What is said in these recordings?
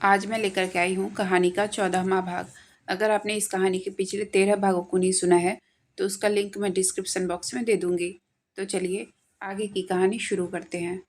आज मैं लेकर के आई हूँ कहानी का 14वां भाग। अगर आपने इस कहानी के पिछले 13 भागों को नहीं सुना है तो उसका लिंक मैं डिस्क्रिप्शन बॉक्स में दे दूँगी। तो चलिए आगे की कहानी शुरू करते हैं।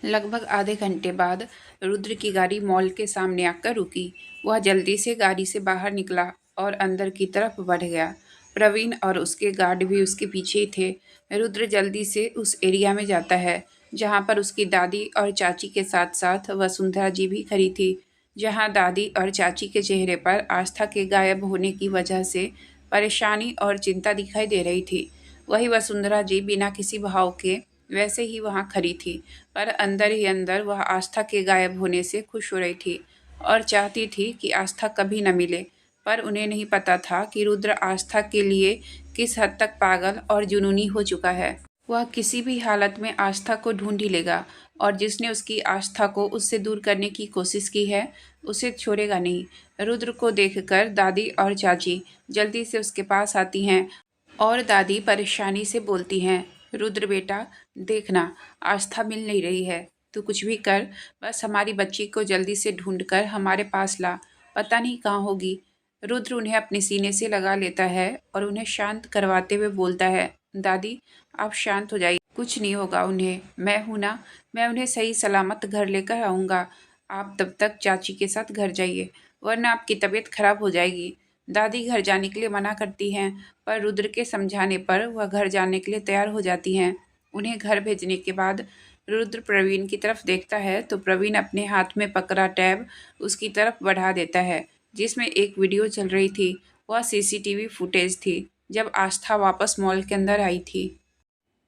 लगभग आधे घंटे बाद रुद्र की गाड़ी मॉल के सामने आकर रुकी। वह जल्दी से गाड़ी से बाहर निकला और अंदर की तरफ बढ़ गया। प्रवीण और उसके गार्ड भी उसके पीछे ही थे। रुद्र जल्दी से उस एरिया में जाता है जहाँ पर उसकी दादी और चाची के साथ साथ वसुंधरा जी भी खड़ी थी। जहाँ दादी और चाची के चेहरे पर आस्था के गायब होने की वजह से परेशानी और चिंता दिखाई दे रही थी। वही वसुंधरा जी बिना किसी भाव के वैसे ही वहाँ खड़ी थी, पर अंदर ही अंदर वह आस्था के गायब होने से खुश हो रही थी और चाहती थी कि आस्था कभी न मिले। पर उन्हें नहीं पता था कि रुद्र आस्था के लिए किस हद तक पागल और जुनूनी हो चुका है। वह किसी भी हालत में आस्था को ढूंढ ही लेगा और जिसने उसकी आस्था को उससे दूर करने की कोशिश की है उसे छोड़ेगा नहीं। रुद्र को देखकर दादी और चाची जल्दी से उसके पास आती हैं और दादी परेशानी से बोलती हैं, रुद्र बेटा देखना, आस्था मिल नहीं रही है, तू कुछ भी कर, बस हमारी बच्ची को जल्दी से ढूंढ कर हमारे पास ला, पता नहीं कहाँ होगी। रुद्र उन्हें अपने सीने से लगा लेता है और उन्हें शांत करवाते हुए बोलता है, दादी आप शांत हो जाइए, कुछ नहीं होगा उन्हें, मैं हूँ ना, मैं उन्हें सही सलामत घर लेकर आऊँगा। आप तब तक चाची के साथ घर जाइए, वरना आपकी तबीयत खराब हो जाएगी। दादी घर जाने के लिए मना करती हैं, पर रुद्र के समझाने पर वह घर जाने के लिए तैयार हो जाती हैं। उन्हें घर भेजने के बाद रुद्र प्रवीण की तरफ देखता है तो प्रवीण अपने हाथ में पकड़ा टैब उसकी तरफ बढ़ा देता है, जिसमें एक वीडियो चल रही थी। वह सीसीटीवी फुटेज थी जब आस्था वापस मॉल के अंदर आई थी।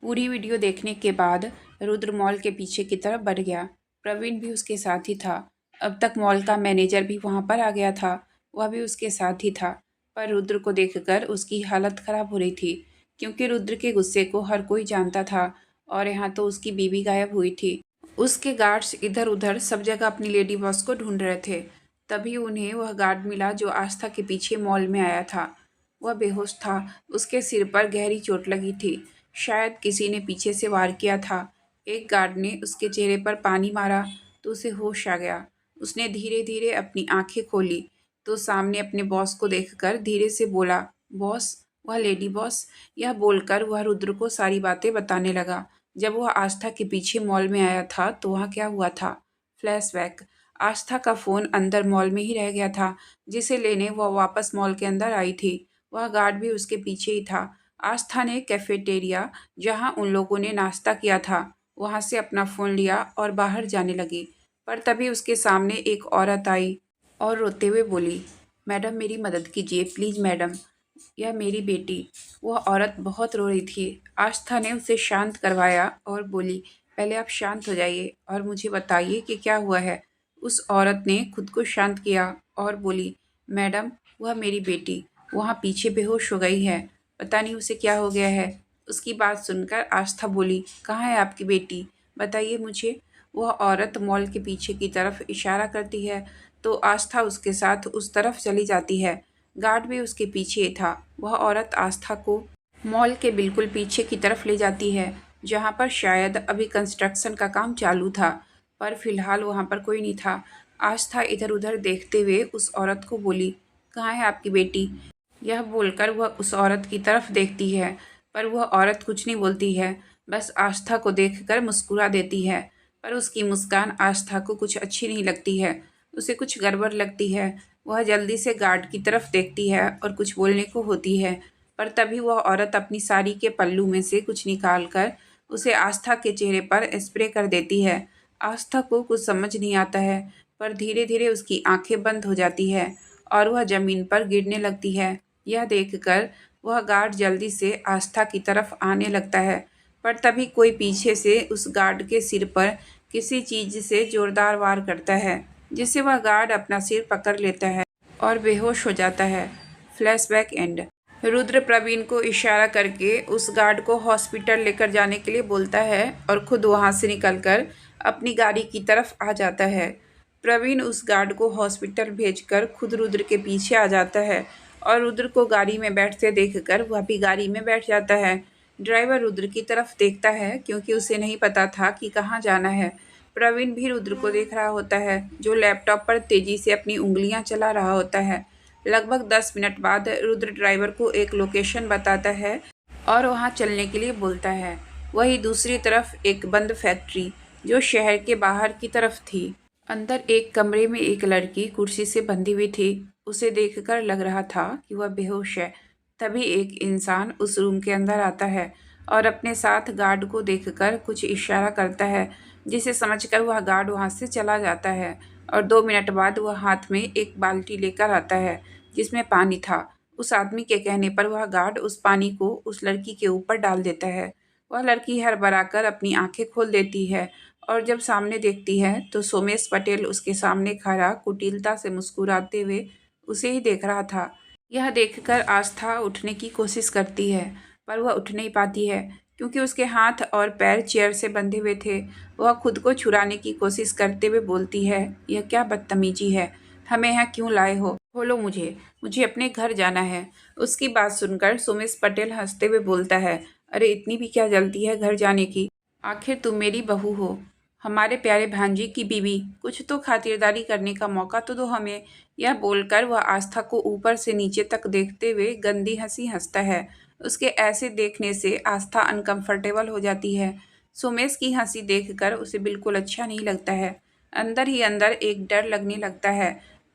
पूरी वीडियो देखने के बाद रुद्र मॉल के पीछे की तरफ बढ़ गया। प्रवीण भी उसके साथ ही था। अब तक मॉल का मैनेजर भी वहां पर आ गया था, वह भी उसके साथ ही था। पर रुद्र को देखकर उसकी हालत खराब हो रही थी, क्योंकि रुद्र के गुस्से को हर कोई जानता था और यहाँ तो उसकी बीवी गायब हुई थी। उसके गार्ड्स इधर उधर सब जगह अपनी लेडी बॉस को ढूंढ रहे थे। तभी उन्हें वह गार्ड मिला जो आस्था के पीछे मॉल में आया था। वह बेहोश था, उसके सिर पर गहरी चोट लगी थी, शायद किसी ने पीछे से वार किया था। एक गार्ड ने उसके चेहरे पर पानी मारा तो उसे होश आ गया। उसने धीरे धीरे अपनी आंखें खोली तो सामने अपने बॉस को देखकर धीरे से बोला, बॉस, वह लेडी बॉस। यह बोलकर वह रुद्र को सारी बातें बताने लगा। जब वह आस्था के पीछे मॉल में आया था तो वहाँ क्या हुआ था। फ्लैशबैक। आस्था का फ़ोन अंदर मॉल में ही रह गया था, जिसे लेने वह वापस मॉल के अंदर आई थी। वह गार्ड भी उसके पीछे ही था। आस्था ने कैफेटेरिया, जहां उन लोगों ने नाश्ता किया था, वहां से अपना फ़ोन लिया और बाहर जाने लगी। पर तभी उसके सामने एक औरत आई और रोते हुए बोली, मैडम मेरी मदद कीजिए प्लीज़ मैडम, यह मेरी बेटी। वह औरत बहुत रो रही थी। आस्था ने उसे शांत करवाया और बोली, पहले आप शांत हो जाइए और मुझे बताइए कि क्या हुआ है। उस औरत ने खुद को शांत किया और बोली, मैडम वह मेरी बेटी वहाँ पीछे बेहोश हो गई है, पता नहीं उसे क्या हो गया है। उसकी बात सुनकर आस्था बोली, कहाँ है आपकी बेटी, बताइए मुझे। वह औरत मॉल के पीछे की तरफ इशारा करती है तो आस्था उसके साथ उस तरफ चली जाती है। गार्ड भी उसके पीछे था। वह औरत आस्था को मॉल के बिल्कुल पीछे की तरफ ले जाती है, जहाँ पर शायद अभी कंस्ट्रक्शन का काम चालू था, पर फिलहाल वहाँ पर कोई नहीं था। आस्था इधर उधर देखते हुए उस औरत को बोली, कहाँ है आपकी बेटी। यह बोलकर वह उस औरत की तरफ देखती है, पर वह औरत कुछ नहीं बोलती है, बस आस्था को देखकर मुस्कुरा देती है। पर उसकी मुस्कान आस्था को कुछ अच्छी नहीं लगती है, उसे कुछ गड़बड़ लगती है। वह जल्दी से गार्ड की तरफ देखती है और कुछ बोलने को होती है, पर तभी वह औरत अपनी साड़ी के पल्लू में से कुछ निकाल कर उसे आस्था के चेहरे पर स्प्रे कर देती है। आस्था को कुछ समझ नहीं आता है, पर धीरे धीरे उसकी आंखें बंद हो जाती है और वह जमीन पर गिरने लगती है। यह देखकर वह गार्ड जल्दी से आस्था की तरफ आने लगता है, पर तभी कोई पीछे से उस गार्ड के सिर पर किसी चीज से जोरदार वार करता है, जिससे वह गार्ड अपना सिर पकड़ लेता है और बेहोश हो जाता है। Flashback and. रुद्र प्रवीण को इशारा करके उस गार्ड को हॉस्पिटल लेकर जाने के लिए बोलता है और खुद वहां से निकलकर अपनी गाड़ी की तरफ आ जाता है। प्रवीण उस गार्ड को हॉस्पिटल भेजकर खुद रुद्र के पीछे आ जाता है और रुद्र को गाड़ी में बैठते देखकर वह भी गाड़ी में बैठ जाता है। ड्राइवर रुद्र की तरफ देखता है क्योंकि उसे नहीं पता था कि कहाँ जाना है। प्रवीण भी रुद्र को देख रहा होता है, जो लैपटॉप पर तेजी से अपनी उंगलियां चला रहा होता है। लगभग 10 मिनट बाद रुद्र ड्राइवर को एक लोकेशन बताता है और वहां चलने के लिए बोलता है। वहीं दूसरी तरफ एक बंद फैक्ट्री, जो शहर के बाहर की तरफ थी। अंदर एक कमरे में एक लड़की कुर्सी से बंधी हुई थी। उसे देखकर लग रहा था कि वह बेहोश है। तभी एक इंसान उस रूम के अंदर आता है और अपने साथ गार्ड को देखकर कुछ इशारा करता है, जिसे समझकर वह गार्ड वहां से चला जाता है। और 2 मिनट बाद वह हाथ में एक बाल्टी लेकर आता है, जिसमें पानी था। उस आदमी के कहने पर वह गार्ड उस पानी को उस लड़की के ऊपर डाल देता है। वह लड़की हड़बड़ाकर अपनी आंखें खोल देती है और जब सामने देखती है तो सोमेश पटेल उसके सामने खड़ा कुटिलता से मुस्कुराते हुए उसे ही देख रहा था। यह देखकर आस्था उठने की कोशिश करती है, पर वह उठ नहीं पाती है, क्योंकि उसके हाथ और पैर चेयर से बंधे हुए थे। वह खुद को छुड़ाने की कोशिश करते हुए बोलती है, यह क्या बदतमीजी है? हमें यहाँ क्यों लाए हो? खोलो मुझे, मुझे अपने घर जाना है। उसकी बात सुनकर सोमेश पटेल हंसते हुए बोलता है, अरे इतनी भी क्या जल्दी है घर जाने की? आखिर तुम मेरी बहू हो, हमारे प्यारे भांजी की बीवी। कुछ तो खातिरदारी करने का मौका तो दो हमें। यह बोलकर वह आस्था को ऊपर से नीचे तक देखते हुए गंदी हंसी हंसता है। उसके ऐसे देखने से आस्था अनकंफर्टेबल हो जाती है। सोमेश की हंसी देखकर उसे बिल्कुल अच्छा नहीं लगता है। अंदर ही अंदर एक डर लगने लगता है,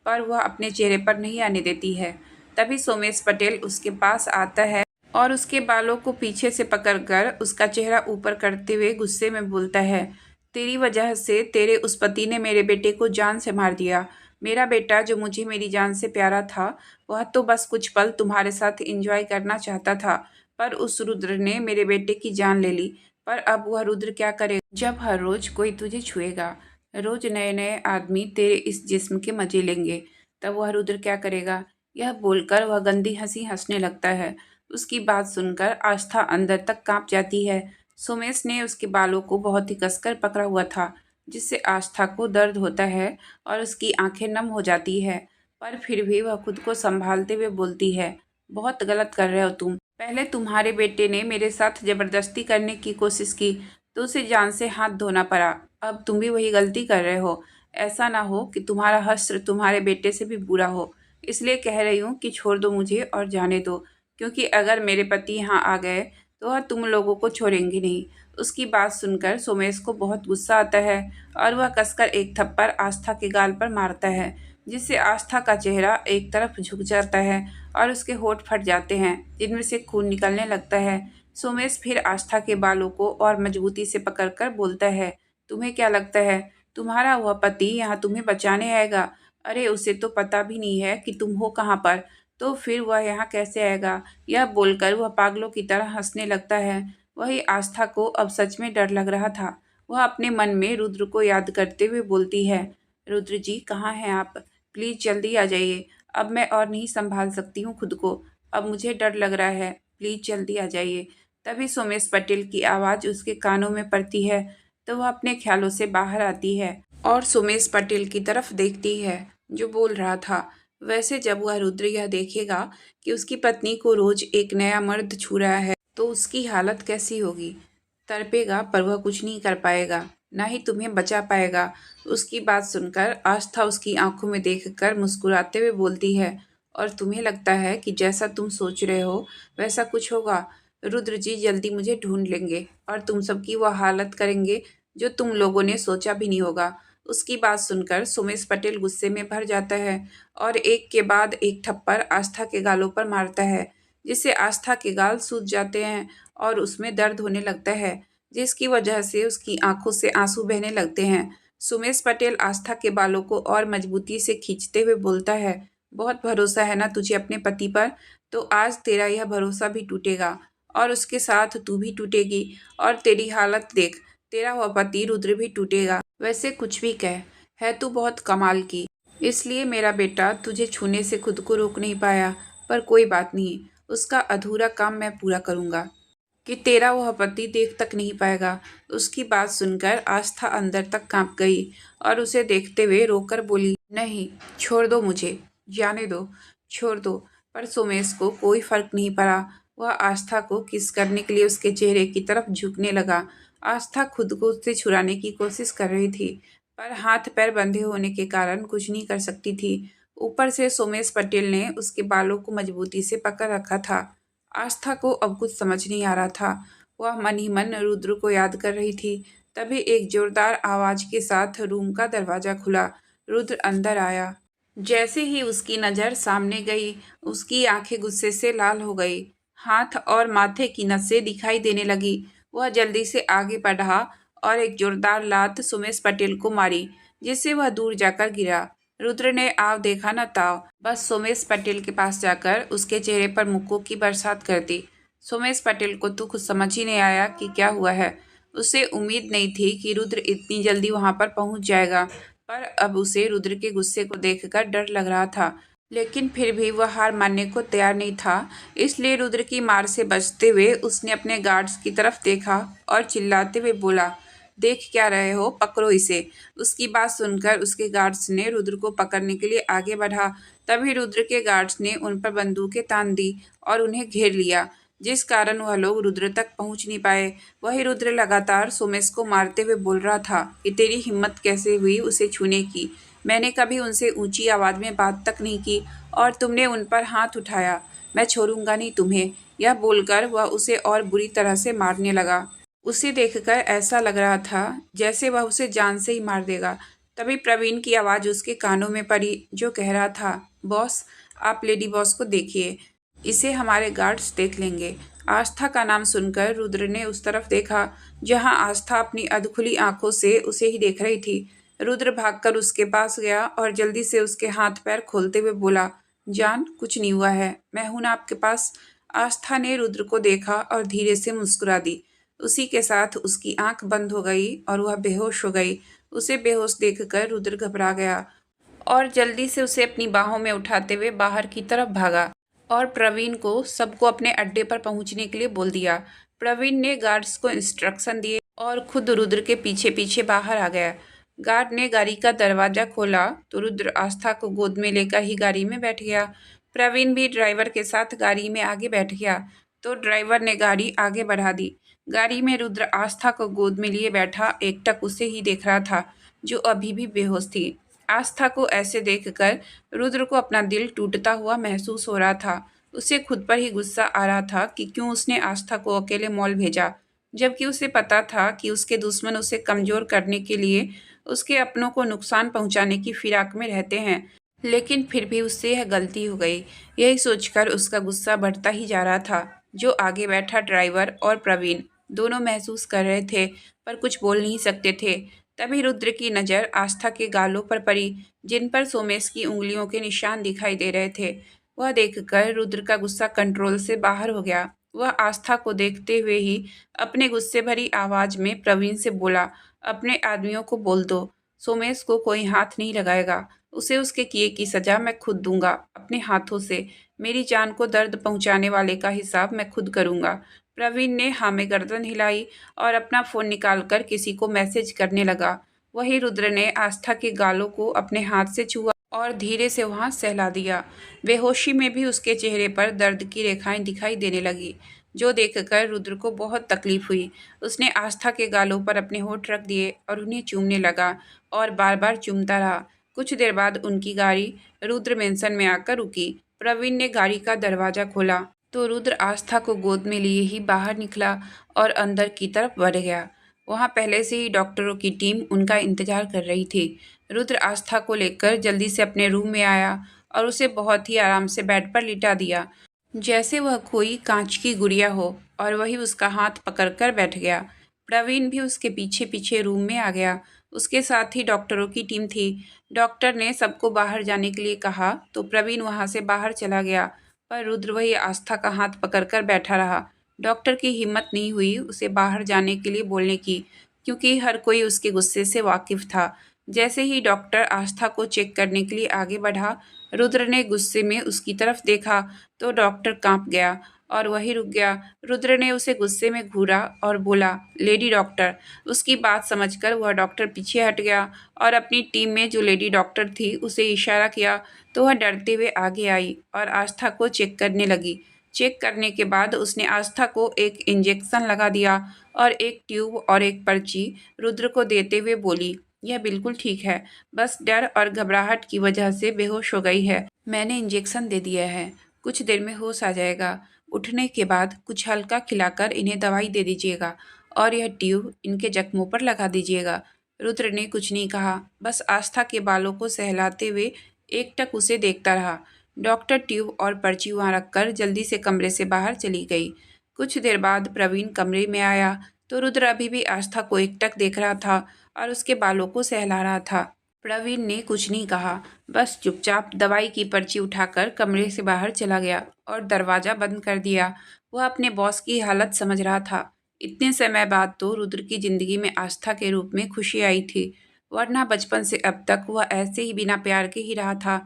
पर वह अपने चेहरे पर नहीं आने देती है। तभी सोमेश पटेल उसके पास आता है और उसके बालों को पीछे से पकड़कर उसका चेहरा ऊपर करते हुए गुस्से में बोलता है, तेरी वजह से तेरे उस पति ने मेरे बेटे को जान से मार दिया। मेरा बेटा जो मुझे मेरी जान से प्यारा था, वह तो बस कुछ पल तुम्हारे साथ एंजॉय करना चाहता था, पर उस रुद्र ने मेरे बेटे की जान ले ली। पर अब वह रुद्र क्या करे, जब हर रोज कोई तुझे छुएगा, रोज नए नए आदमी तेरे इस जिस्म के मजे लेंगे, तब वह रुद्र क्या करेगा? यह बोलकर वह गंदी हंसी हंसने लगता है। उसकी बात सुनकर आस्था अंदर तक कांप जाती है। सोमेश ने उसके बालों को बहुत ही कसकर पकड़ा हुआ था, जिससे आस्था को दर्द होता है और उसकी आंखें नम हो जाती है। पर फिर भी वह खुद को संभालते हुए बोलती है, बहुत गलत कर रहे हो तुम। पहले तुम्हारे बेटे ने मेरे साथ जबरदस्ती करने की कोशिश की तो उसे जान से हाथ धोना पड़ा। अब तुम भी वही गलती कर रहे हो। ऐसा ना हो कि तुम्हारा हश्र तुम्हारे बेटे से भी बुरा हो। इसलिए कह रही हूँ कि छोड़ दो मुझे और जाने दो, क्योंकि अगर मेरे पति यहाँ आ गए तो वह तुम लोगों को छोड़ेंगे नहीं। उसकी बात सुनकर सोमेश को बहुत गुस्सा आता है और वह कसकर एक थप्पड़ आस्था के गाल पर मारता है, जिससे आस्था का चेहरा एक तरफ झुक जाता है और उसके होंठ फट जाते हैं, जिनमें से खून निकलने लगता है। सोमेश फिर आस्था के बालों को और मजबूती से पकड़कर बोलता है, तुम्हें क्या लगता है तुम्हारा वह पति यहाँ तुम्हें बचाने आएगा? अरे उसे तो पता भी नहीं है कि तुम हो कहाँ पर, तो फिर वह यहाँ कैसे आएगा? यह बोलकर वह पागलों की तरह हंसने लगता है। वही आस्था को अब सच में डर लग रहा था। वह अपने मन में रुद्र को याद करते हुए बोलती है, रुद्र जी कहाँ हैं आप? प्लीज़ जल्दी आ जाइए। अब मैं और नहीं संभाल सकती हूँ खुद को। अब मुझे डर लग रहा है, प्लीज़ जल्दी आ जाइए। तभी सोमेश पटेल की आवाज़ उसके कानों में पड़ती है, तो वह अपने ख्यालों से बाहर आती है और सोमेश पटेल की तरफ देखती है, जो बोल रहा था। वैसे जब वह रुद्र यह देखेगा कि उसकी पत्नी को रोज एक नया मर्द छू रहा है, तो उसकी हालत कैसी होगी? तड़पेगा, पर वह कुछ नहीं कर पाएगा, ना ही तुम्हें बचा पाएगा। उसकी बात सुनकर आस्था उसकी आंखों में देखकर मुस्कुराते हुए बोलती है, और तुम्हें लगता है कि जैसा तुम सोच रहे हो वैसा कुछ होगा? रुद्र जी जल्दी मुझे ढूंढ लेंगे और तुम सबकी वह हालत करेंगे जो तुम लोगों ने सोचा भी नहीं होगा। उसकी बात सुनकर सोमेश पटेल गुस्से में भर जाता है और एक के बाद एक थप्पड़ आस्था के गालों पर मारता है, जिससे आस्था के गाल सूज जाते हैं और उसमें दर्द होने लगता है, जिसकी वजह से उसकी आंखों से आंसू बहने लगते हैं। सोमेश पटेल आस्था के बालों को और मजबूती से खींचते हुए बोलता है, बहुत भरोसा है ना तुझे अपने पति पर, तो आज तेरा यह भरोसा भी टूटेगा और उसके साथ तू भी टूटेगी। और तेरी हालत देख, तेरा वह पति रुद्र भी टूटेगा। वैसे कुछ भी कह, है तू बहुत कमाल की, इसलिए मेरा बेटा तुझे छूने से खुद को रोक नहीं पाया। पर कोई बात नहीं, उसका अधूरा काम मैं पूरा करूँगा कि तेरा वह पति देख तक नहीं पाएगा। उसकी बात सुनकर आस्था अंदर तक कांप गई और उसे देखते हुए रोकर बोली, नहीं छोड़ दो मुझे, जाने दो, छोड़ दो। पर सोमेश को कोई फर्क नहीं पड़ा। वह आस्था को किस करने के लिए उसके चेहरे की तरफ झुकने लगा आस्था खुद को उससे छुड़ाने की कोशिश कर रही थी, पर हाथ पैर बंधे होने के कारण कुछ नहीं कर सकती थी। ऊपर से सोमेश पटेल ने उसके बालों को मजबूती से पकड़ रखा था। आस्था को अब कुछ समझ नहीं आ रहा था। वह मन ही मन रुद्र को याद कर रही थी। तभी एक जोरदार आवाज के साथ रूम का दरवाजा खुला। रुद्र अंदर आया। जैसे ही उसकी नज़र सामने गई, उसकी आंखें गुस्से से लाल हो गई। हाथ और माथे की नसें दिखाई देने लगी। वह जल्दी से आगे बढ़ा और एक जोरदार लात सुमेश पटेल को मारी, जिससे वह दूर जाकर गिरा। रुद्र ने आव देखा न ताव, बस सोमेश पटेल के पास जाकर उसके चेहरे पर मुक्कों की बरसात कर दी। सोमेश पटेल को तो कुछ समझ ही नहीं आया कि क्या हुआ है। उसे उम्मीद नहीं थी कि रुद्र इतनी जल्दी वहां पर पहुंच जाएगा, पर अब उसे रुद्र के गुस्से को देखकर डर लग रहा था। लेकिन फिर भी वह हार मानने को तैयार नहीं था। इसलिए रुद्र की मार से बचते हुए उसने अपने गार्ड्स की तरफ देखा और चिल्लाते हुए बोला, देख क्या रहे हो, पकड़ो इसे। उसकी बात सुनकर उसके गार्ड्स ने रुद्र को पकड़ने के लिए आगे बढ़ा। तभी रुद्र के गार्ड्स ने उन पर बंदूकें तान दी और उन्हें घेर लिया, जिस कारण वह लोग रुद्र तक पहुंच नहीं पाए। वही रुद्र लगातार सोमेश को मारते हुए बोल रहा था कि तेरी हिम्मत कैसे हुई उसे छूने की। मैंने कभी उनसे ऊंची आवाज में बात तक नहीं की और तुमने उन पर हाथ उठाया। मैं छोड़ूंगा नहीं तुम्हें। यह बोलकर वह उसे और बुरी तरह से मारने लगा। उसे देखकर ऐसा लग रहा था जैसे वह उसे जान से ही मार देगा। तभी प्रवीण की आवाज़ उसके कानों में पड़ी, जो कह रहा था, बॉस, आप लेडी बॉस को देखिए, इसे हमारे गार्ड्स देख लेंगे। आस्था का नाम सुनकर रुद्र ने उस तरफ देखा, जहां आस्था अपनी अधखुली आंखों से उसे ही देख रही थी। रुद्र भागकर उसके पास गया और जल्दी से उसके हाथ पैर खोलते हुए बोला, जान, कुछ नहीं हुआ है, मैं हूं ना आपके पास। आस्था ने रुद्र को देखा और धीरे से मुस्कुरा दी। उसी के साथ उसकी आंख बंद हो गई और वह बेहोश हो गई। उसे बेहोश देखकर रुद्र घबरा गया और जल्दी से उसे अपनी बाहों में उठाते हुए बाहर की तरफ भागा और प्रवीण को सबको अपने अड्डे पर पहुंचने के लिए बोल दिया। प्रवीण ने गार्ड्स को इंस्ट्रक्शन दिए और खुद रुद्र के पीछे पीछे बाहर आ गया। गार्ड ने गाड़ी का दरवाजा खोला तो रुद्र आस्था को गोद में लेकर ही गाड़ी में बैठ गया। प्रवीण भी ड्राइवर के साथ गाड़ी में आगे बैठ गया तो ड्राइवर ने गाड़ी आगे बढ़ा दी। गाड़ी में रुद्र आस्था को गोद में लिए बैठा एकटक उसे ही देख रहा था, जो अभी भी बेहोश थी। आस्था को ऐसे देखकर रुद्र को अपना दिल टूटता हुआ महसूस हो रहा था। उसे खुद पर ही गुस्सा आ रहा था कि क्यों उसने आस्था को अकेले मॉल भेजा, जबकि उसे पता था कि उसके दुश्मन उसे कमज़ोर करने के लिए उसके अपनों को नुकसान पहुंचाने की फिराक में रहते हैं। लेकिन फिर भी उससे यह गलती हो गई। यही सोचकर उसका गुस्सा बढ़ता ही जा रहा था। जो आगे बैठा ड्राइवर और प्रवीण दोनों महसूस कर रहे थे, पर कुछ बोल नहीं सकते थे। तभी रुद्र की नज़र आस्था के गालों पर पड़ी, जिन पर सोमेश की उंगलियों के निशान दिखाई दे रहे थे। वह देखकर रुद्र का गुस्सा कंट्रोल से बाहर हो गया। वह आस्था को देखते हुए ही अपने गुस्से भरी आवाज में प्रवीण से बोला, अपने आदमियों को बोल दो, सोमेश को कोई हाथ नहीं लगाएगा। उसे उसके किए की सजा मैं खुद दूंगा, अपने हाथों से। मेरी जान को दर्द पहुंचाने वाले का हिसाब मैं खुद करूंगा। प्रवीण ने हाँ में गर्दन हिलाई और अपना फ़ोन निकालकर किसी को मैसेज करने लगा। वही रुद्र ने आस्था के गालों को अपने हाथ से छुआ और धीरे से वहां सहला दिया। बेहोशी में भी उसके चेहरे पर दर्द की रेखाएं दिखाई देने लगी, जो देखकर रुद्र को बहुत तकलीफ हुई। उसने आस्था के गालों पर अपने होंठ रख दिए और उन्हें चूमने लगा और बार बार चूमता रहा। कुछ देर बाद उनकी गाड़ी रुद्र मेंशन में आकर रुकी। प्रवीण ने गाड़ी का दरवाजा खोला तो रुद्र आस्था को गोद में लिए ही बाहर निकला और अंदर की तरफ बढ़ गया। वहां पहले से ही डॉक्टरों की टीम उनका इंतजार कर रही थी। रुद्र आस्था को लेकर जल्दी से अपने रूम में आया और उसे बहुत ही आराम से बेड पर लिटा दिया, जैसे वह कोई कांच की गुड़िया हो, और वही उसका हाथ पकड़कर बैठ गया। प्रवीण भी उसके पीछे पीछे रूम में आ गया। उसके साथ ही डॉक्टरों की टीम थी। डॉक्टर ने सबको बाहर जाने के लिए कहा तो प्रवीण वहां से बाहर चला गया, पर रुद्र वही आस्था का हाथ पकड़कर बैठा रहा। डॉक्टर की हिम्मत नहीं हुई उसे बाहर जाने के लिए बोलने की, क्योंकि हर कोई उसके गुस्से से वाकिफ था। जैसे ही डॉक्टर आस्था को चेक करने के लिए आगे बढ़ा, रुद्र ने गुस्से में उसकी तरफ देखा तो डॉक्टर कांप गया और वहीं रुक गया। रुद्र ने उसे गुस्से में घूरा और बोला, लेडी डॉक्टर। उसकी बात समझकर वह डॉक्टर पीछे हट गया और अपनी टीम में जो लेडी डॉक्टर थी उसे इशारा किया तो वह डरते हुए आगे आई और आस्था को चेक करने लगी। चेक करने के बाद उसने आस्था को एक इंजेक्शन लगा दिया और एक ट्यूब और एक पर्ची रुद्र को देते हुए बोली, यह बिल्कुल ठीक है, बस डर और घबराहट की वजह से बेहोश हो गई है। मैंने इंजेक्शन दे दिया है, कुछ देर में होश आ जाएगा। उठने के बाद कुछ हल्का खिलाकर इन्हें दवाई दे दीजिएगा और यह ट्यूब इनके जख्मों पर लगा दीजिएगा। रुद्र ने कुछ नहीं कहा, बस आस्था के बालों को सहलाते हुए एकटक उसे देखता रहा। डॉक्टर ट्यूब और पर्ची वहाँ रखकर जल्दी से कमरे से बाहर चली गई। कुछ देर बाद प्रवीण कमरे में आया तो रुद्र अभी भी आस्था को एकटक देख रहा था और उसके बालों को सहला रहा था। प्रवीण ने कुछ नहीं कहा, बस चुपचाप दवाई की पर्ची उठाकर कमरे से बाहर चला गया और दरवाज़ा बंद कर दिया। वह अपने बॉस की हालत समझ रहा था। इतने समय बाद तो रुद्र की जिंदगी में आस्था के रूप में खुशी आई थी, वरना बचपन से अब तक वह ऐसे ही बिना प्यार के ही रहा था।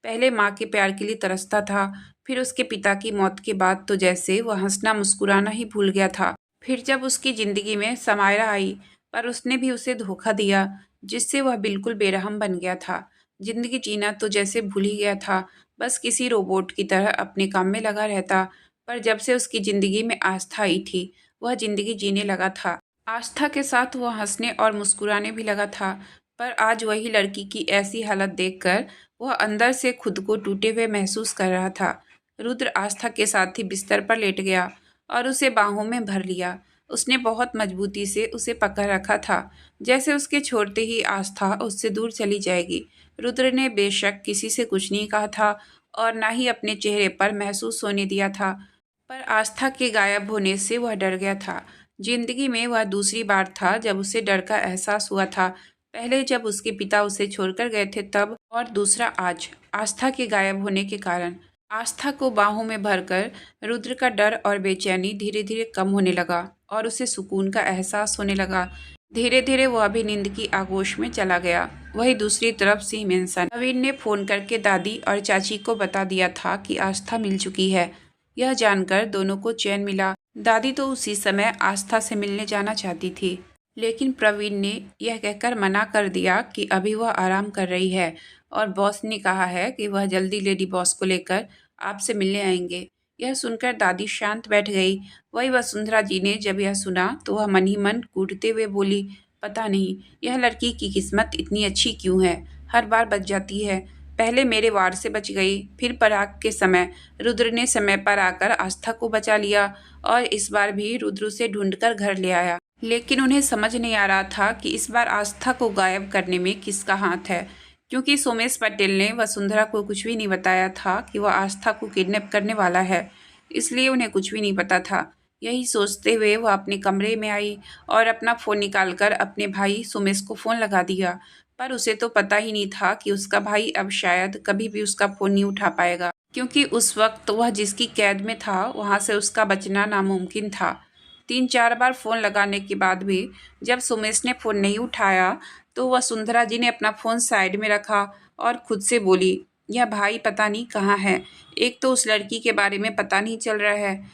पहले माँ के प्यार के लिए तरसता था, फिर उसके पिता की मौत के बाद तो जैसे वह हंसना मुस्कुराना ही भूल गया था। फिर जब उसकी जिंदगी में समायरा आई, पर उसने भी उसे धोखा दिया, जिससे वह बिल्कुल बेरहम बन गया था। जिंदगी जीना तो जैसे भूल ही गया था, बस किसी रोबोट की तरह अपने काम में लगा रहता। पर जब से उसकी जिंदगी में आस्था आई थी, वह जिंदगी जीने लगा था। आस्था के साथ वह हंसने और मुस्कुराने भी लगा था। पर आज वही लड़की की ऐसी हालत देखकर वह अंदर से खुद को टूटे हुए महसूस कर रहा था। रुद्र आस्था के साथ ही बिस्तर पर लेट गया और उसे बाहों में भर लिया। उसने बहुत मजबूती से उसे पकड़ रखा था, जैसे उसके छोड़ते ही आस्था उससे दूर चली जाएगी। रुद्र ने बेशक किसी से कुछ नहीं कहा था और ना ही अपने चेहरे पर महसूस होने दिया था, पर आस्था के गायब होने से वह डर गया था। जिंदगी में वह दूसरी बार था जब उसे डर का एहसास हुआ था। पहले जब उसके पिता उसे छोड़कर गए थे तब, और दूसरा आज आस्था के गायब होने के कारण। आस्था को बाहों में भरकर रुद्र का डर और बेचैनी धीरे धीरे कम होने लगा और उसे सुकून का एहसास होने लगा। धीरे धीरे वह भी नींद की आगोश में चला गया। वहीं दूसरी तरफ सीमेंसन नवीन ने फोन करके दादी और चाची को बता दिया था कि आस्था मिल चुकी है। यह जानकर दोनों को चैन मिला। दादी तो उसी समय आस्था से मिलने जाना चाहती थी, लेकिन प्रवीण ने यह कहकर मना कर दिया कि अभी वह आराम कर रही है और बॉस ने कहा है कि वह जल्दी लेडी बॉस को लेकर आपसे मिलने आएंगे। यह सुनकर दादी शांत बैठ गई। वही वसुंधरा जी ने जब यह सुना तो वह मन ही मन कूटते हुए बोली, पता नहीं यह लड़की की किस्मत इतनी अच्छी क्यों है, हर बार बच जाती है। पहले मेरे वार से बच गई, फिर पराग के समय रुद्र ने समय पर आकर आस्था को बचा लिया और इस बार भी रुद्र उसे ढूंढकर घर ले आया। लेकिन उन्हें समझ नहीं आ रहा था कि इस बार आस्था को गायब करने में किसका हाथ है, क्योंकि सोमेश पटेल ने वसुंधरा को कुछ भी नहीं बताया था कि वह आस्था को किडनैप करने वाला है, इसलिए उन्हें कुछ भी नहीं पता था। यही सोचते हुए वह अपने कमरे में आई और अपना फ़ोन निकालकर अपने भाई सोमेश को फ़ोन लगा दिया। पर उसे तो पता ही नहीं था कि उसका भाई अब शायद कभी भी उसका फ़ोन नहीं उठा पाएगा, क्योंकि उस वक्त वह जिसकी कैद में था वहाँ से उसका बचना नामुमकिन था। 3-4 बार फ़ोन लगाने के बाद भी जब सोमेश ने फ़ोन नहीं उठाया तो वसुंधरा जी ने अपना फ़ोन साइड में रखा और खुद से बोली, यह भाई पता नहीं कहाँ है। एक तो उस लड़की के बारे में पता नहीं चल रहा है,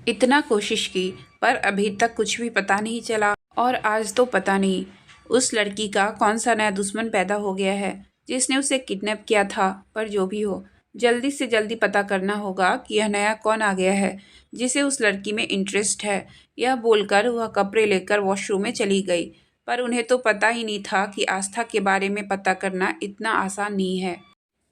इतना कोशिश की पर अभी तक कुछ भी पता नहीं चला, और आज तो पता नहीं उस लड़की का कौन सा नया दुश्मन पैदा हो गया है जिसने उसे किडनैप किया था। पर जो भी हो, जल्दी से जल्दी पता करना होगा कि यह नया कौन आ गया है जिसे उस लड़की में इंटरेस्ट है। यह बोलकर वह कपड़े लेकर वॉशरूम में चली गई। पर उन्हें तो पता ही नहीं था कि आस्था के बारे में पता करना इतना आसान नहीं है,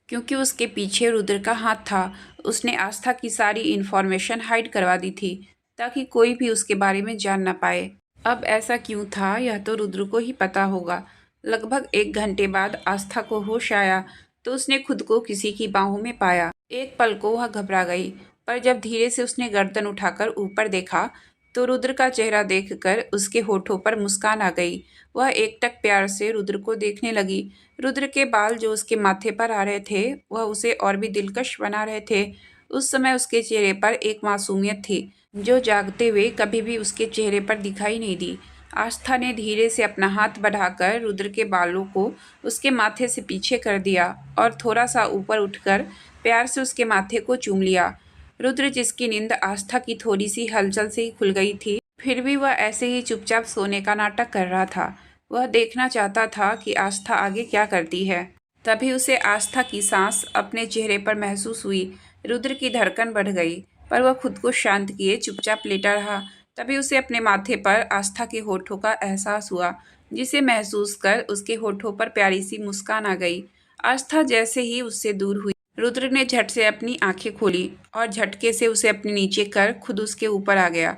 क्योंकि उसके पीछे रुद्र का हाथ था। उसने आस्था की सारी इन्फॉर्मेशन हाइड करवा दी थी ताकि कोई भी उसके बारे में जान ना पाए। अब ऐसा क्यों था यह तो रुद्र को ही पता होगा। लगभग 1 घंटे बाद आस्था को होश आया तो उसने खुद को किसी की बाहों में पाया। एक पल को वह घबरा गई, पर जब धीरे से उसने गर्दन उठाकर ऊपर देखा तो रुद्र का चेहरा देखकर उसके होठों पर मुस्कान आ गई। वह एकटक प्यार से रुद्र को देखने लगी। रुद्र के बाल जो उसके माथे पर आ रहे थे वह उसे और भी दिलकश बना रहे थे। उस समय उसके चेहरे पर एक मासूमियत थी जो जागते हुए कभी भी उसके चेहरे पर दिखाई नहीं दी। आस्था ने धीरे से अपना हाथ बढ़ाकर रुद्र के बालों को उसके माथे से पीछे कर दिया और थोड़ा सा ऊपर उठकर प्यार से उसके माथे को चूम लिया। रुद्र, जिसकी नींद आस्था की थोड़ी सी हलचल से ही खुल गई थी, फिर भी वह ऐसे ही चुपचाप सोने का नाटक कर रहा था। वह देखना चाहता था कि आस्था आगे क्या करती है। तभी उसे आस्था की सांस अपने चेहरे पर महसूस हुई। रुद्र की धड़कन बढ़ गई, पर वह खुद को शांत किए चुपचाप लेटा रहा। तभी उसे अपने माथे पर आस्था के होठों का एहसास हुआ, जिसे महसूस कर उसके होठों पर प्यारी सी मुस्कान आ गई। आस्था जैसे ही उससे दूर हुई, रुद्र ने झट से अपनी आंखें खोली और झटके से उसे अपने नीचे कर खुद उसके ऊपर आ गया।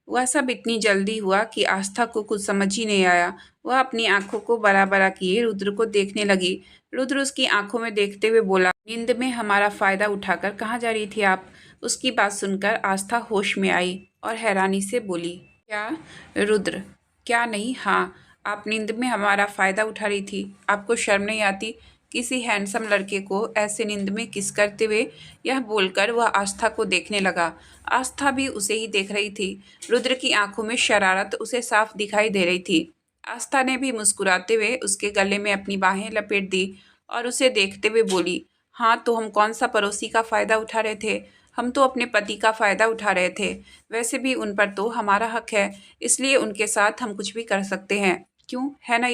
वह सब इतनी जल्दी हुआ कि आस्था को कुछ समझ ही नहीं आया। वह अपनी आंखों को बड़ा बड़ा किए रुद्र को देखने लगी। रुद्र उसकी आंखों में देखते हुए बोला, नींद में हमारा फायदा उठाकर कहाँ जा रही थी आप? उसकी बात सुनकर आस्था होश में आई और हैरानी से बोली, क्या? रुद्र, क्या नहीं, हाँ, आप नींद में हमारा फायदा उठा रही थी। आपको शर्म नहीं आती किसी हैंडसम लड़के को ऐसे नींद में किस करते हुए? यह बोलकर वह आस्था को देखने लगा। आस्था भी उसे ही देख रही थी। रुद्र की आंखों में शरारत उसे साफ दिखाई दे रही थी। आस्था ने भी मुस्कुराते हुए उसके गले में अपनी बाहें लपेट दी और उसे देखते हुए बोली, हाँ, तो हम कौन सा पड़ोसी का फ़ायदा उठा रहे थे? हम तो अपने पति का फ़ायदा उठा रहे थे। वैसे भी उन पर तो हमारा हक है, इसलिए उनके साथ हम कुछ भी कर सकते हैं। क्यों, है ना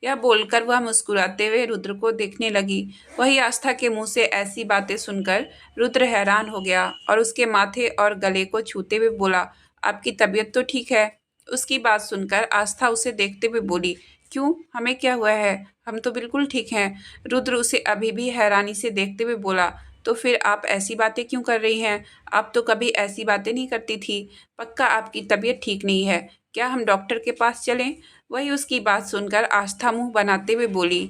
यह बोलकर वह मुस्कुराते हुए रुद्र को देखने लगी। वही आस्था के मुंह से ऐसी बातें सुनकर रुद्र हैरान हो गया और उसके माथे और गले को छूते हुए बोला, आपकी तबीयत तो ठीक है? उसकी बात सुनकर आस्था उसे देखते हुए बोली, क्यों, हमें क्या हुआ है? हम तो बिल्कुल ठीक हैं। रुद्र उसे अभी भी हैरानी से देखते हुए बोला, तो फिर आप ऐसी बातें क्यों कर रही हैं? आप तो कभी ऐसी बातें नहीं करती थी। पक्का आपकी तबीयत ठीक नहीं है। क्या हम डॉक्टर के पास चलें? वही उसकी बात सुनकर आस्था मुंह बनाते हुए बोली,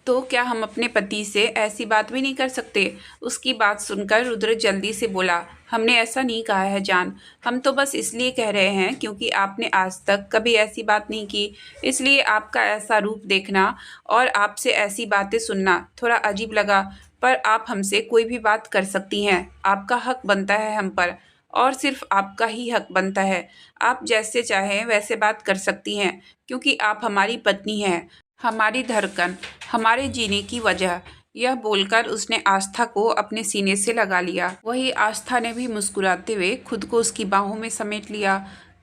तो क्या हम अपने पति से ऐसी बात भी नहीं कर सकते? उसकी बात सुनकर रुद्र जल्दी से बोला, हमने ऐसा नहीं कहा है जान। हम तो बस इसलिए कह रहे हैं क्योंकि आपने आज तक कभी ऐसी बात नहीं की, इसलिए आपका ऐसा रूप देखना और आपसे ऐसी बातें सुनना थोड़ा अजीब लगा। पर आप हमसे कोई भी बात कर सकती हैं। आपका हक बनता है हम पर, और सिर्फ आपका ही हक बनता है। आप जैसे चाहें वैसे बात कर सकती हैं, क्योंकि आप हमारी पत्नी हैं, हमारी धड़कन, हमारे जीने की वजह। यह बोलकर उसने आस्था को अपने सीने से लगा लिया। वही आस्था ने भी मुस्कुराते हुए खुद को उसकी बाहों में समेट लिया।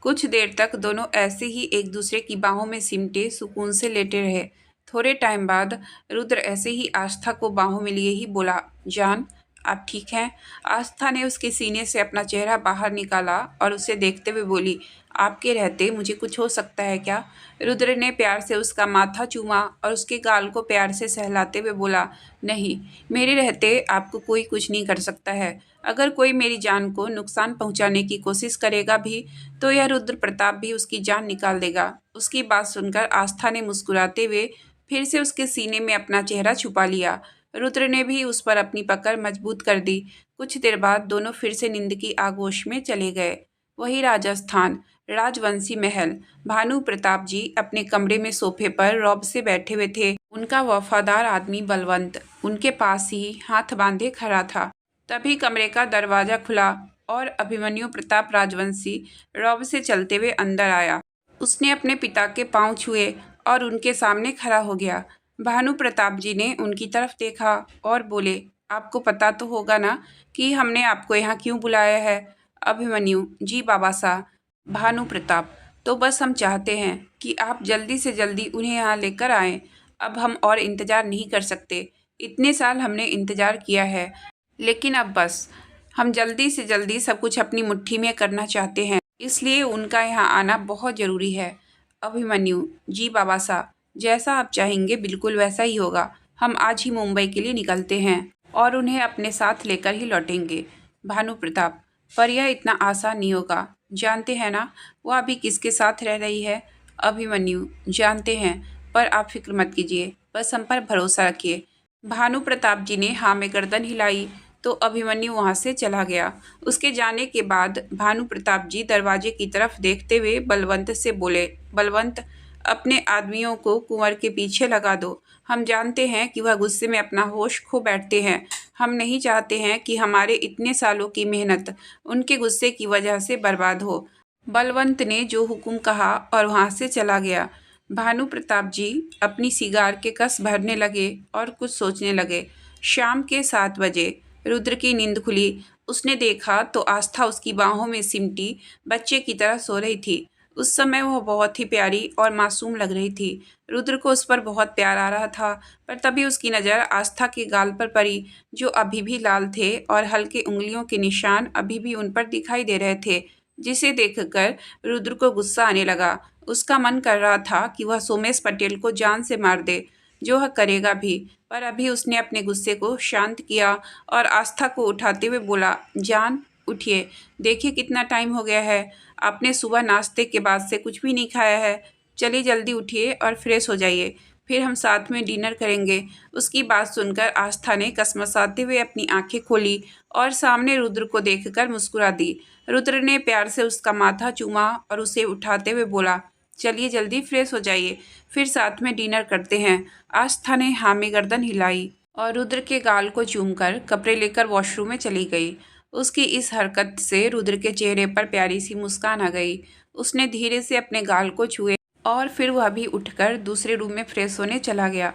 कुछ देर तक दोनों ऐसे ही एक दूसरे की बाहों में सिमटे सुकून से लेटे रहे। थोड़े टाइम बाद रुद्र ऐसे ही आस्था को बाहों में लिए ही बोला, जान, आप ठीक हैं? आस्था ने उसके सीने से अपना चेहरा बाहर निकाला और उसे देखते हुए बोली, आपके रहते मुझे कुछ हो सकता है क्या? रुद्र ने प्यार से उसका माथा चूमा और उसके गाल को प्यार से सहलाते हुए बोला, नहीं, मेरे रहते आपको कोई कुछ नहीं कर सकता है। अगर कोई मेरी जान को नुकसान पहुंचाने की कोशिश करेगा भी तो यह रुद्र प्रताप भी उसकी जान निकाल देगा। उसकी बात सुनकर आस्था ने मुस्कुराते हुए फिर से उसके सीने में अपना चेहरा छुपा लिया। रुद्र ने भी उस पर अपनी पकड़ मजबूत कर दी। कुछ देर बाद दोनों फिर से नींद की आगोश में चले गए। वही राजस्थान, राजवंशी महल। भानु प्रताप जी अपने कमरे में सोफे पर रौब से बैठे हुए थे। उनका वफादार आदमी बलवंत उनके पास ही हाथ बांधे खड़ा था। तभी कमरे का दरवाजा खुला और अभिमन्यु प्रताप राजवंशी रौब से चलते हुए अंदर आया। उसने अपने पिता के पांव छुए और उनके सामने खड़ा हो गया। भानु प्रताप जी ने उनकी तरफ देखा और बोले, आपको पता तो होगा ना कि हमने आपको यहाँ क्यों बुलाया है? अभिमन्यु, जी बाबा साहब। भानु प्रताप, तो बस हम चाहते हैं कि आप जल्दी से जल्दी उन्हें यहाँ लेकर आएं। अब हम और इंतज़ार नहीं कर सकते। इतने साल हमने इंतज़ार किया है, लेकिन अब बस हम जल्दी से जल्दी सब कुछ अपनी मुट्ठी में करना चाहते हैं, इसलिए उनका यहाँ आना बहुत ज़रूरी है। अभिमन्यु, जी बाबा साहब, जैसा आप चाहेंगे बिल्कुल वैसा ही होगा। हम आज ही मुंबई के लिए निकलते हैं और उन्हें अपने साथ लेकर ही लौटेंगे। भानु प्रताप, पर यह इतना आसान नहीं होगा। जानते हैं ना वो अभी किसके साथ रह रही है? अभिमन्यु, जानते हैं, पर आप फिक्र मत कीजिए, बस हम पर भरोसा रखिए। भानु प्रताप जी ने हाँ में गर्दन हिलाई तो अभिमन्यु वहां से चला गया। उसके जाने के बाद भानु प्रताप जी दरवाजे की तरफ देखते हुए बलवंत से बोले, बलवंत, अपने आदमियों को कुंवर के पीछे लगा दो। हम जानते हैं कि वह गुस्से में अपना होश खो बैठते हैं। हम नहीं चाहते हैं कि हमारे इतने सालों की मेहनत उनके गुस्से की वजह से बर्बाद हो। बलवंत ने जो हुक्म कहा और वहां से चला गया। भानु प्रताप जी अपनी सिगार के कस भरने लगे और कुछ सोचने लगे। शाम के 7 बजे रुद्र की नींद खुली। उसने देखा तो आस्था उसकी बाहों में सिमटी बच्चे की तरह सो रही थी। उस समय वह बहुत ही प्यारी और मासूम लग रही थी। रुद्र को उस पर बहुत प्यार आ रहा था, पर तभी उसकी नज़र आस्था के गाल पर पड़ी, जो अभी भी लाल थे और हल्के उंगलियों के निशान अभी भी उन पर दिखाई दे रहे थे, जिसे देखकर रुद्र को गुस्सा आने लगा। उसका मन कर रहा था कि वह सोमेश पटेल को जान से मार दे, जो वह करेगा भी, पर अभी उसने अपने गुस्से को शांत किया और आस्था को उठाते हुए बोला, जान उठिए, देखिए कितना टाइम हो गया है, आपने सुबह नाश्ते के बाद से कुछ भी नहीं खाया है। चलिए जल्दी उठिए और फ्रेश हो जाइए, फिर हम साथ में डिनर करेंगे। उसकी बात सुनकर आस्था ने कसमसाते हुए अपनी आंखें खोली और सामने रुद्र को देखकर मुस्कुरा दी। रुद्र ने प्यार से उसका माथा चूमा और उसे उठाते हुए बोला, चलिए जल्दी फ्रेश हो जाइए, फिर साथ में डिनर करते हैं। आस्था ने हाँ में गर्दन हिलाई और रुद्र के गाल को चूमकर कपड़े लेकर वॉशरूम में चली गई। उसकी इस हरकत से रुद्र के चेहरे पर प्यारी सी मुस्कान आ गई। उसने धीरे से अपने गाल को छुए और फिर वह भी उठकर दूसरे रूम में फ्रेश होने चला गया।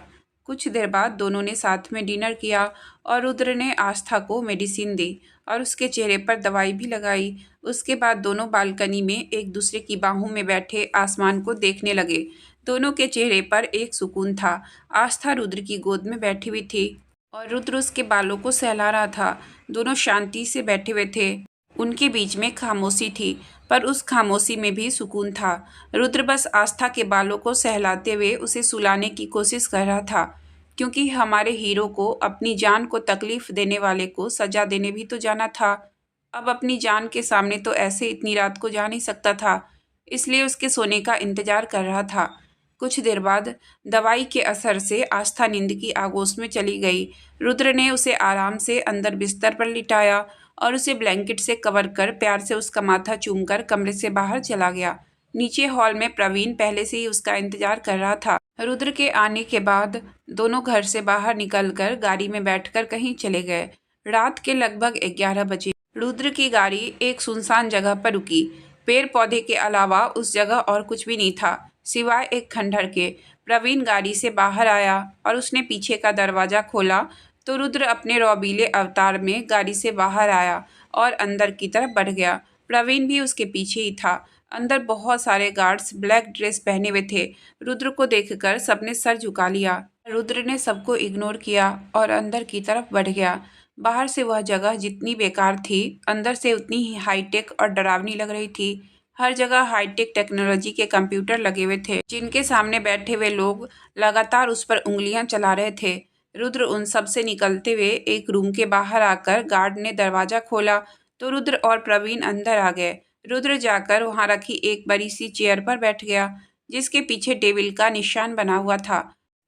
कुछ देर बाद दोनों ने साथ में डिनर किया और रुद्र ने आस्था को मेडिसिन दी और उसके चेहरे पर दवाई भी लगाई। उसके बाद दोनों बालकनी में एक दूसरे की बाहों में बैठे आसमान को देखने लगे। दोनों के चेहरे पर एक सुकून था। आस्था रुद्र की गोद में बैठी हुई थी और रुद्र उसके बालों को सहला रहा था। दोनों शांति से बैठे हुए थे। उनके बीच में खामोशी थी, पर उस खामोशी में भी सुकून था। रुद्र बस आस्था के बालों को सहलाते हुए उसे सुलाने की कोशिश कर रहा था, क्योंकि हमारे हीरो को अपनी जान को तकलीफ देने वाले को सजा देने भी तो जाना था। अब अपनी जान के सामने तो ऐसे इतनी रात को जा नहीं सकता था, इसलिए उसके सोने का इंतजार कर रहा था। कुछ देर बाद दवाई के असर से आस्था नींद की आगोश में चली गई। रुद्र ने उसे आराम से अंदर बिस्तर पर लिटाया और उसे ब्लैंकेट से कवर कर प्यार से उसका माथा चूमकर कमरे से बाहर चला गया। नीचे हॉल में प्रवीण पहले से ही उसका इंतजार कर रहा था। रुद्र के आने के बाद दोनों घर से बाहर निकलकर गाड़ी में बैठकर कहीं चले गए। रात के लगभग 11 बजे रुद्र की गाड़ी एक सुनसान जगह पर रुकी। पेड़ पौधे के अलावा उस जगह और कुछ भी नहीं था, सिवाय एक खंडहर के। प्रवीण गाड़ी से बाहर आया और उसने पीछे का दरवाज़ा खोला तो रुद्र अपने रौबीले अवतार में गाड़ी से बाहर आया और अंदर की तरफ बढ़ गया। प्रवीण भी उसके पीछे ही था। अंदर बहुत सारे गार्ड्स ब्लैक ड्रेस पहने हुए थे। रुद्र को देखकर सबने सर झुका लिया। रुद्र ने सबको इग्नोर किया और अंदर की तरफ बढ़ गया। बाहर से वह जगह जितनी बेकार थी, अंदर से उतनी ही हाईटेक और डरावनी लग रही थी। हर जगह हाईटेक टेक्नोलॉजी के कंप्यूटर लगे हुए थे, जिनके सामने बैठे हुए लोग लगातार उस पर उंगलियां चला रहे थे। रुद्र उन सब से निकलते हुए एक रूम के बाहर आकर गार्ड ने दरवाजा खोला तो रुद्र और प्रवीण अंदर आ गए। रुद्र जाकर वहां रखी एक बड़ी सी चेयर पर बैठ गया, जिसके पीछे टेबल का निशान बना हुआ था।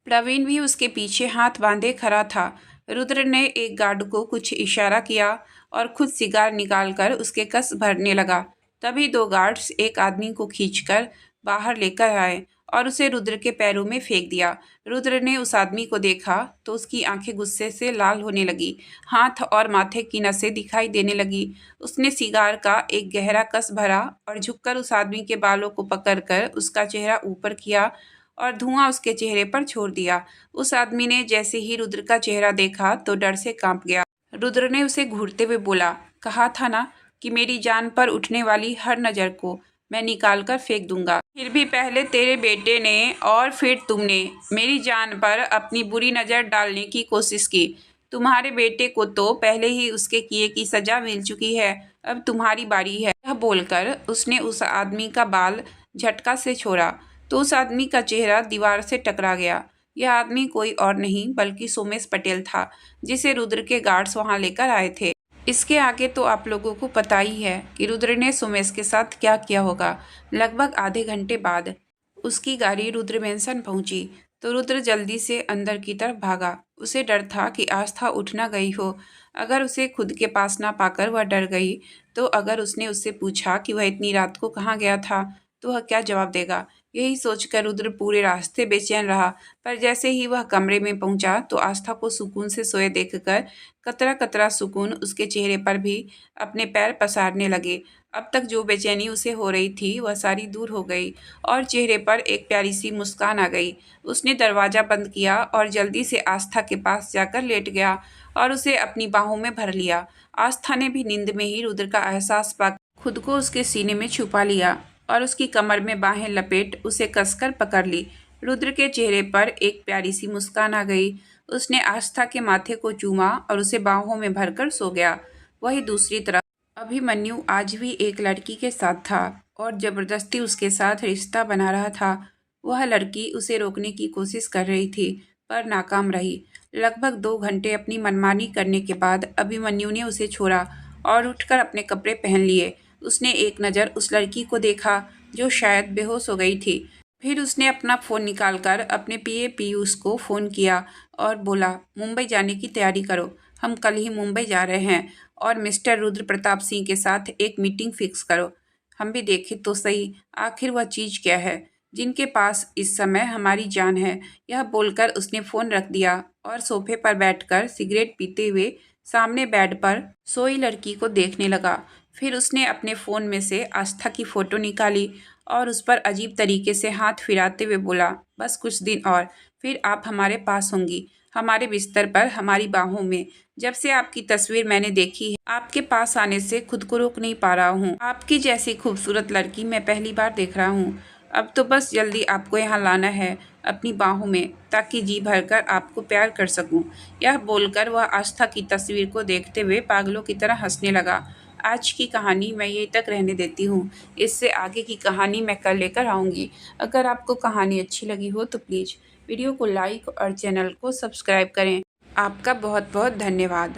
प्रवीण भी उसके पीछे हाथ बांधे खड़ा था। रुद्र ने एक गार्ड को कुछ इशारा किया और खुद सिगार निकालकर उसके कस भरने लगा। तभी दो गार्ड्स एक आदमी को खींचकर बाहर लेकर आए और उसे रुद्र के पैरों में फेंक दिया। रुद्र ने उस आदमी को देखा तो उसकी आंखें गुस्से से लाल होने लगी, हाथ और माथे की नसें दिखाई देने लगी। उसने सिगार का एक गहरा कस भरा और झुककर उस आदमी के बालों को पकड़कर उसका चेहरा ऊपर किया और धुआं उसके चेहरे पर छोड़ दिया। उस आदमी ने जैसे ही रुद्र का चेहरा देखा तो डर से कांप गया। रुद्र ने उसे घूरते हुए बोला, कहा था ना कि मेरी जान पर उठने वाली हर नज़र को मैं निकाल कर फेंक दूंगा। फिर भी पहले तेरे बेटे ने और फिर तुमने मेरी जान पर अपनी बुरी नज़र डालने की कोशिश की। तुम्हारे बेटे को तो पहले ही उसके किए की सजा मिल चुकी है, अब तुम्हारी बारी है। यह बोलकर उसने उस आदमी का बाल झटका से छोड़ा तो उस आदमी का चेहरा दीवार से टकरा गया। यह आदमी कोई और नहीं बल्कि सोमेश पटेल था, जिसे रुद्र के गार्ड्स वहां लेकर आए थे। इसके आगे तो आप लोगों को पता ही है कि रुद्र ने सोमेश के साथ क्या किया होगा। लगभग आधे घंटे बाद उसकी गाड़ी रुद्र मैंसन पहुंची तो रुद्र जल्दी से अंदर की तरफ भागा। उसे डर था कि आस्था उठ ना गई हो। अगर उसे खुद के पास ना पाकर वह डर गई तो अगर उसने उससे पूछा कि वह इतनी रात को कहाँ गया था तो वह क्या जवाब देगा। यही सोचकर रुद्र पूरे रास्ते बेचैन रहा, पर जैसे ही वह कमरे में पहुंचा तो आस्था को सुकून से सोए देखकर कतरा कतरा सुकून उसके चेहरे पर भी अपने पैर पसारने लगे। अब तक जो बेचैनी उसे हो रही थी वह सारी दूर हो गई और चेहरे पर एक प्यारी सी मुस्कान आ गई। उसने दरवाज़ा बंद किया और जल्दी से आस्था के पास जाकर लेट गया और उसे अपनी बाहों में भर लिया। आस्था ने भी नींद में ही रुद्र का एहसास पा खुद को उसके सीने में छुपा लिया। और उसकी कमर में बाहें लपेट उसे कसकर पकड़ ली। रुद्र के चेहरे पर एक प्यारी सी मुस्कान आ गई। उसने आस्था के माथे को चूमा और उसे बाहों में भरकर सो गया। वहीं दूसरी तरफ अभिमन्यु आज भी एक लड़की के साथ था और जबरदस्ती उसके साथ रिश्ता बना रहा था। वह लड़की उसे रोकने की कोशिश कर रही थी पर नाकाम रही। लगभग 2 घंटे अपनी मनमानी करने के बाद अभिमन्यु ने उसे छोड़ा और उठकर अपने कपड़े पहन लिए। उसने एक नज़र उस लड़की को देखा जो शायद बेहोश हो गई थी। फिर उसने अपना फ़ोन निकालकर अपने पीए पीयूष को फ़ोन किया और बोला, मुंबई जाने की तैयारी करो, हम कल ही मुंबई जा रहे हैं और मिस्टर रुद्र प्रताप सिंह के साथ एक मीटिंग फिक्स करो। हम भी देखें तो सही आखिर वह चीज़ क्या है जिनके पास इस समय हमारी जान है। यह बोलकर उसने फ़ोन रख दिया और सोफे पर बैठकर सिगरेट पीते हुए सामने बेड पर सोई लड़की को देखने लगा। फिर उसने अपने फ़ोन में से आस्था की फ़ोटो निकाली और उस पर अजीब तरीके से हाथ फिराते हुए बोला, बस कुछ दिन और, फिर आप हमारे पास होंगी, हमारे बिस्तर पर, हमारी बाहों में। जब से आपकी तस्वीर मैंने देखी है, आपके पास आने से खुद को रोक नहीं पा रहा हूँ। आपकी जैसी खूबसूरत लड़की मैं पहली बार देख रहा हूँ। अब तो बस जल्दी आपको यहाँ लाना है अपनी बाहों में, ताकि जी भरकर आपको प्यार कर सकूं। यह बोलकर वह आस्था की तस्वीर को देखते हुए पागलों की तरह हंसने लगा। आज की कहानी मैं यहीं तक रहने देती हूँ। इससे आगे की कहानी मैं कल लेकर आऊँगी। अगर आपको कहानी अच्छी लगी हो तो प्लीज़ वीडियो को लाइक और चैनल को सब्सक्राइब करें। आपका बहुत बहुत धन्यवाद।